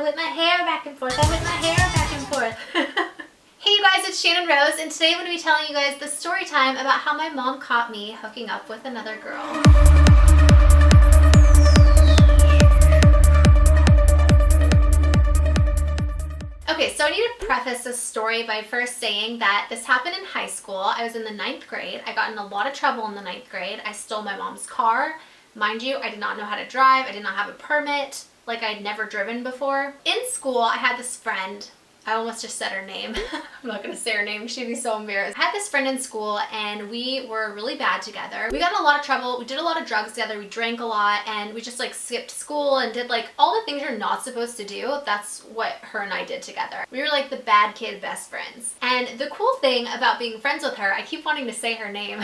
whip my hair back and forth. I whip my hair back and forth. Hey you guys, it's Channon Rose, and today I'm going to be telling you guys the story time about how my mom caught me hooking up with another girl. Okay, so I need to preface this story by first saying that this happened in high school. I was in the 9th grade. I got in a lot of trouble in the 9th grade. I stole my mom's car. Mind you, I did not know how to drive. I did not have a permit. Like, I'd never driven before. In school, I had this friend. I almost just said her name. I'm not gonna say her name, she'd be so embarrassed. I had this friend in school and we were really bad together. We got in a lot of trouble, we did a lot of drugs together, we drank a lot, and we just like skipped school and did like all the things you're not supposed to do. That's what her and I did together. We were like the bad kid best friends. And the cool thing about being friends with her, I keep wanting to say her name,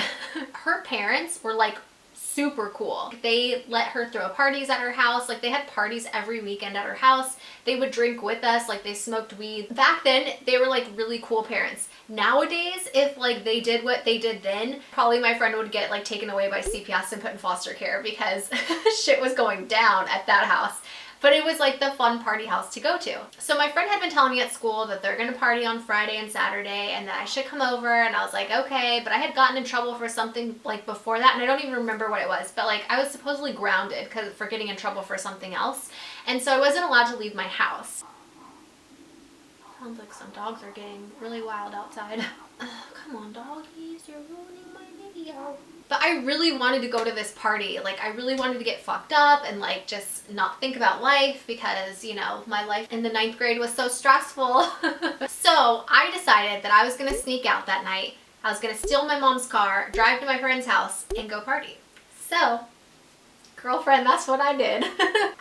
her parents were like super cool. They let her throw parties at her house. Like, they had parties every weekend at her house. They would drink with us. Like, they smoked weed. Back then, they were like really cool parents. Nowadays, if like they did what they did then, probably my friend would get like taken away by CPS and put in foster care because shit was going down at that house. But it was like the fun party house to go to. So my friend had been telling me at school that they're gonna party on Friday and Saturday and that I should come over, and I was like, okay, but I had gotten in trouble for something like before that, and I don't even remember what it was, but like I was supposedly grounded for getting in trouble for something else, and so I wasn't allowed to leave my house. Sounds like some dogs are getting really wild outside. Come on, doggies, you're ruining my video. But I really wanted to go to this party. Like, I really wanted to get fucked up and like just not think about life because, you know, my life in the 9th grade was so stressful. So I decided that I was gonna sneak out that night. I was gonna steal my mom's car, drive to my friend's house, and go party. So, girlfriend, that's what I did.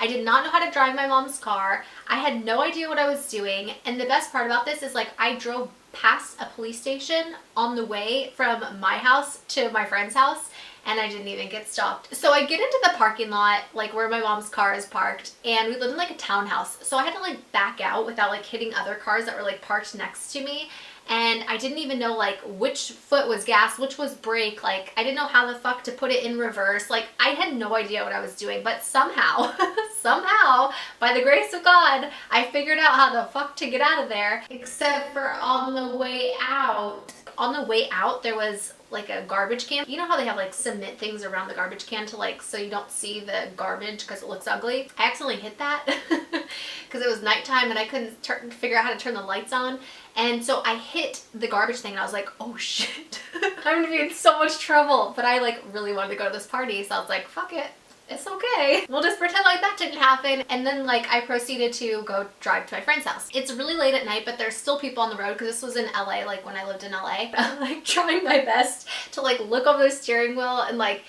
I did not know how to drive my mom's car. I had no idea what I was doing. And the best part about this is like I drove past a police station on the way from my house to my friend's house, and I didn't even get stopped. So I get into the parking lot, like where my mom's car is parked, and we live in like a townhouse. So I had to like back out without like hitting other cars that were like parked next to me. And I didn't even know like which foot was gas, which was brake. Like, I didn't know how the fuck to put it in reverse. Like, I had no idea what I was doing, but somehow, somehow, by the grace of God, I figured out how the fuck to get out of there. Except for on the way out. On the way out, there was like a garbage can. You know how they have like cement things around the garbage can to like, so you don't see the garbage because it looks ugly? I accidentally hit that because it was nighttime and I couldn't figure out how to turn the lights on. And so I hit the garbage thing and I was like, oh shit, I'm gonna be in so much trouble. But I like really wanted to go to this party, so I was like, fuck it. It's okay. We'll just pretend like that didn't happen. And then like I proceeded to go drive to my friend's house. It's really late at night, but there's still people on the road because this was in LA, like when I lived in LA. I'm like trying my best to like look over the steering wheel and like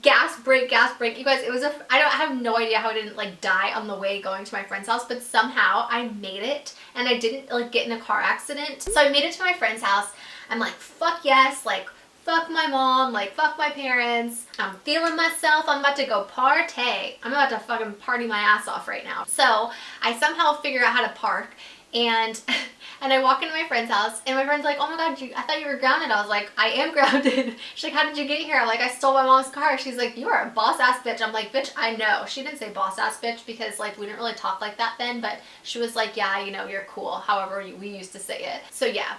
gas, brake. You guys, it was I have no idea how I didn't like die on the way going to my friend's house, but somehow I made it and I didn't like get in a car accident. So I made it to my friend's house. I'm like, fuck yes, like fuck my mom, like fuck my parents. I'm feeling myself. I'm about to go party. I'm about to fucking party my ass off right now. So I somehow figure out how to park, and I walk into my friend's house, and my friend's like, oh my god, I thought you were grounded. I was like, I am grounded. She's like, how did you get here? I'm like, I stole my mom's car. She's like, you are a boss ass bitch. I'm like, bitch, I know. She didn't say boss ass bitch because like we didn't really talk like that then, but she was like, yeah, you know, you're cool. However we used to say it. So yeah,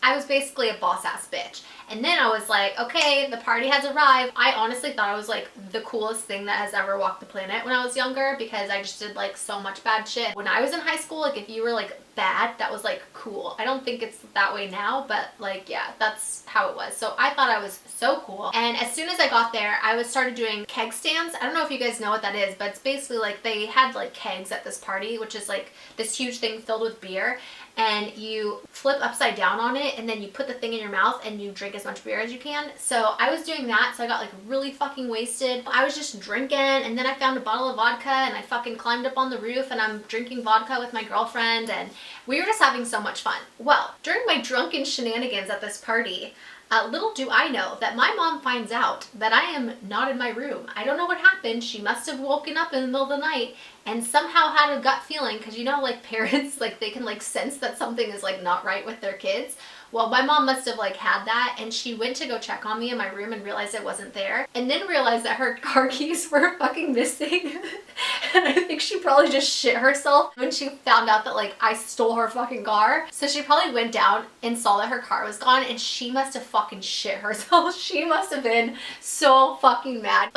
I was basically a boss ass bitch. And then I was like, okay, the party has arrived. I honestly thought I was like the coolest thing that has ever walked the planet when I was younger because I just did like so much bad shit. When I was in high school, like if you were like bad, that was like cool. I don't think it's that way now, but like yeah, that's how it was. So I thought I was so cool. And as soon as I got there, I started doing keg stands. I don't know if you guys know what that is, but it's basically like they had like kegs at this party, which is like this huge thing filled with beer, and you flip upside down on it and then you put the thing in your mouth and you drink as much beer as you can. So I was doing that, so I got like really fucking wasted. I was just drinking, and then I found a bottle of vodka and I fucking climbed up on the roof and I'm drinking vodka with my girlfriend, and we were just having so much fun. Well, during my drunken shenanigans at this party, little do I know that my mom finds out that I am not in my room. I don't know what happened. She must have woken up in the middle of the night and somehow had a gut feeling, because you know, like parents, like they can like sense that something is like not right with their kids. Well, my mom must have like had that, and she went to go check on me in my room and realized I wasn't there, and then realized that her car keys were fucking missing. And I think she probably just shit herself when she found out that like I stole her fucking car. So she probably went down and saw that her car was gone, and she must have fucking shit herself. She must have been so fucking mad.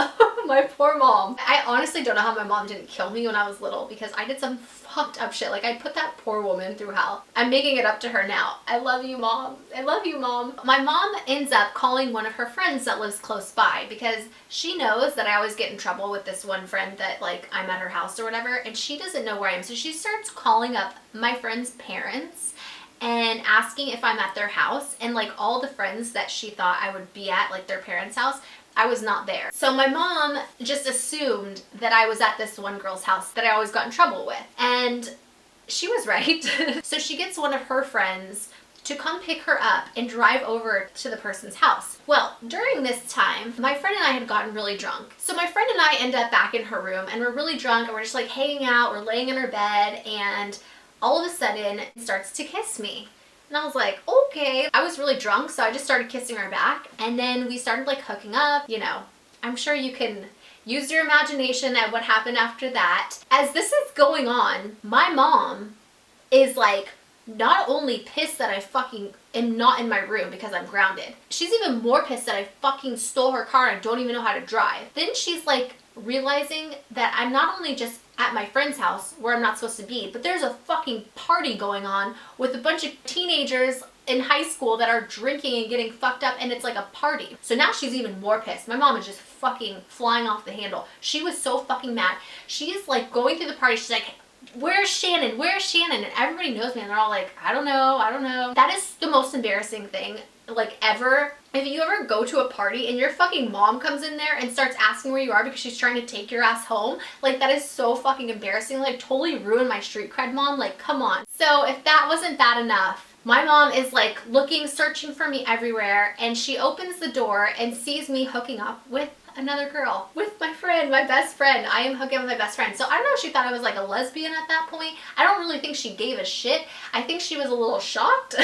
My poor mom. I honestly don't know how my mom didn't kill me when I was little, because I did some fucked up shit. Like, I put that poor woman through hell. I'm making it up to her now. I love you, Mom. I love you, Mom. My mom ends up calling one of her friends that lives close by, because she knows that I always get in trouble with this one friend that like I'm at her house or whatever, and she doesn't know where I am. So she starts calling up my friend's parents and asking if I'm at their house, and like all the friends that she thought I would be at, like their parents' house, I was not there. So my mom just assumed that I was at this one girl's house that I always got in trouble with. And she was right. So she gets one of her friends to come pick her up and drive over to the person's house. Well, during this time, my friend and I had gotten really drunk. So my friend and I end up back in her room, and we're really drunk, and we're just like hanging out, we're laying in her bed, and all of a sudden it starts to kiss me. And I was like, okay. I was really drunk, so I just started kissing her back. And then we started like hooking up, you know. I'm sure you can use your imagination at what happened after that. As this is going on, my mom is like not only pissed that I fucking am not in my room because I'm grounded. She's even more pissed that I fucking stole her car and I don't even know how to drive. Then she's like realizing that I'm not only just at my friend's house where I'm not supposed to be, but there's a fucking party going on with a bunch of teenagers in high school that are drinking and getting fucked up, and it's like a party. So now she's even more pissed. My mom is just fucking flying off the handle. She was so fucking mad. She is like going through the party. She's like, where's Shannon? Where's Shannon? And everybody knows me, and they're all like, I don't know, I don't know. That is the most embarrassing thing like ever. If you ever go to a party and your fucking mom comes in there and starts asking where you are because she's trying to take your ass home, like that is so fucking embarrassing. Like totally ruined my street cred, Mom. Like, come on. So if that wasn't bad enough, my mom is like looking, searching for me everywhere, and she opens the door and sees me hooking up with another girl, with my friend, my best friend. I am hooking up with my best friend. So I don't know if she thought I was like a lesbian at that point. I don't really think she gave a shit. I think she was a little shocked,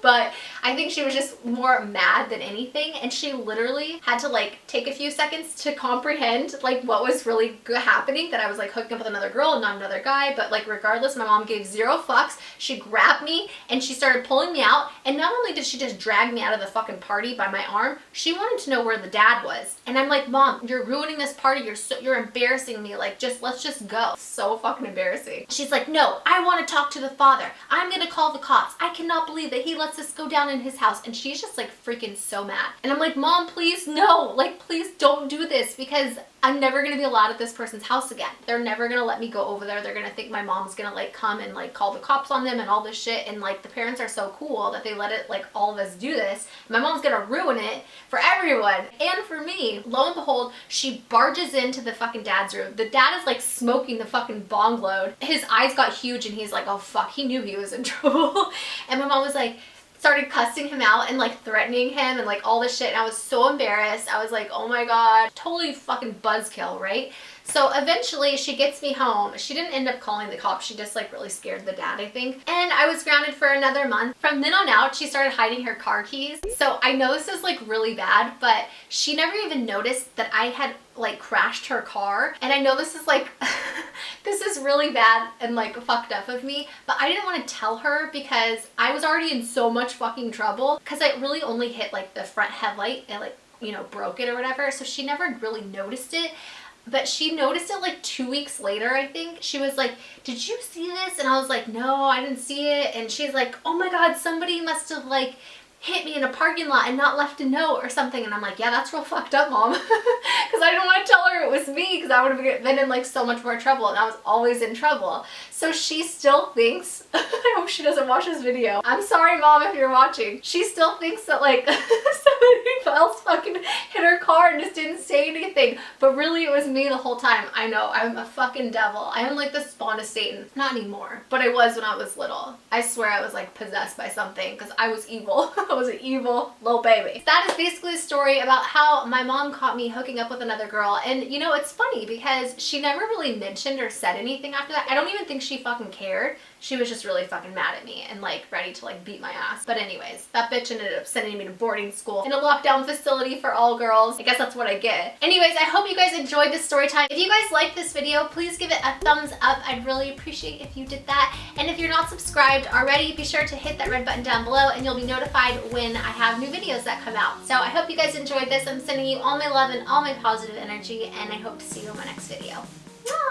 but I think she was just more mad than anything. And she literally had to like take a few seconds to comprehend like what was really happening, that I was like hooking up with another girl and not another guy. But like regardless, my mom gave zero fucks. She grabbed me and she started pulling me out. And not only did she just drag me out of the fucking party by my arm, she wanted to know where the dad was. And I'm like, Mom, you're ruining this party. You're embarrassing me. Like, let's just go. So fucking embarrassing. She's like, no, I want to talk to the father. I'm gonna call the cops. I cannot believe that he lets us go down in his house. And she's just like freaking so mad. And I'm like, Mom, please no. Like, please don't do this, because I'm never gonna be allowed at this person's house again. They're never gonna let me go over there. They're gonna think my mom's gonna like come and like call the cops on them and all this shit. And like the parents are so cool that they let it, like all of us do this. My mom's gonna ruin it for everyone and for me. Lo and behold, she barges into the fucking dad's room. The dad is like smoking the fucking bong load. His eyes got huge and he's like, oh fuck, he knew he was in trouble. And my mom was like, started cussing him out and like threatening him and like all this shit, and I was so embarrassed. I was like, oh my god, totally fucking buzzkill, right? So eventually she gets me home. She didn't end up calling the cops. She just like really scared the dad, I think. And I was grounded for another month. From then on out, she started hiding her car keys. So I know this is like really bad, but she never even noticed that I had like crashed her car. And I know this is like, this is really bad and like fucked up of me, but I didn't want to tell her because I was already in so much fucking trouble, because I really only hit like the front headlight and like, you know, broke it or whatever. So she never really noticed it. But she noticed it like 2 weeks later, I think. She was like, did you see this? And I was like, no, I didn't see it. And she's like, oh my god, somebody must have like hit me in a parking lot and not left a note or something. And I'm like, yeah, that's real fucked up, Mom. Because I didn't want to tell her it was me, because I would have been in like so much more trouble, and I was always in trouble. So she still thinks, I hope she doesn't watch this video. I'm sorry, Mom, if you're watching. She still thinks that like somebody else fucking hit her car and just didn't say anything. But really it was me the whole time. I know, I'm a fucking devil. I am like the spawn of Satan. Not anymore, but I was when I was little. I swear I was like possessed by something, because I was evil was an evil little baby. That is basically a story about how my mom caught me hooking up with another girl. And you know, it's funny because she never really mentioned or said anything after that. I don't even think she fucking cared. She was just really fucking mad at me and like ready to like beat my ass. But anyways, that bitch ended up sending me to boarding school in a lockdown facility for all girls. I guess that's what I get. Anyways, I hope you guys enjoyed this story time. If you guys like this video, please give it a thumbs up. I'd really appreciate if you did that. And if you're not subscribed already, be sure to hit that red button down below and you'll be notified when I have new videos that come out. So I hope you guys enjoyed this. I'm sending you all my love and all my positive energy, and I hope to see you in my next video.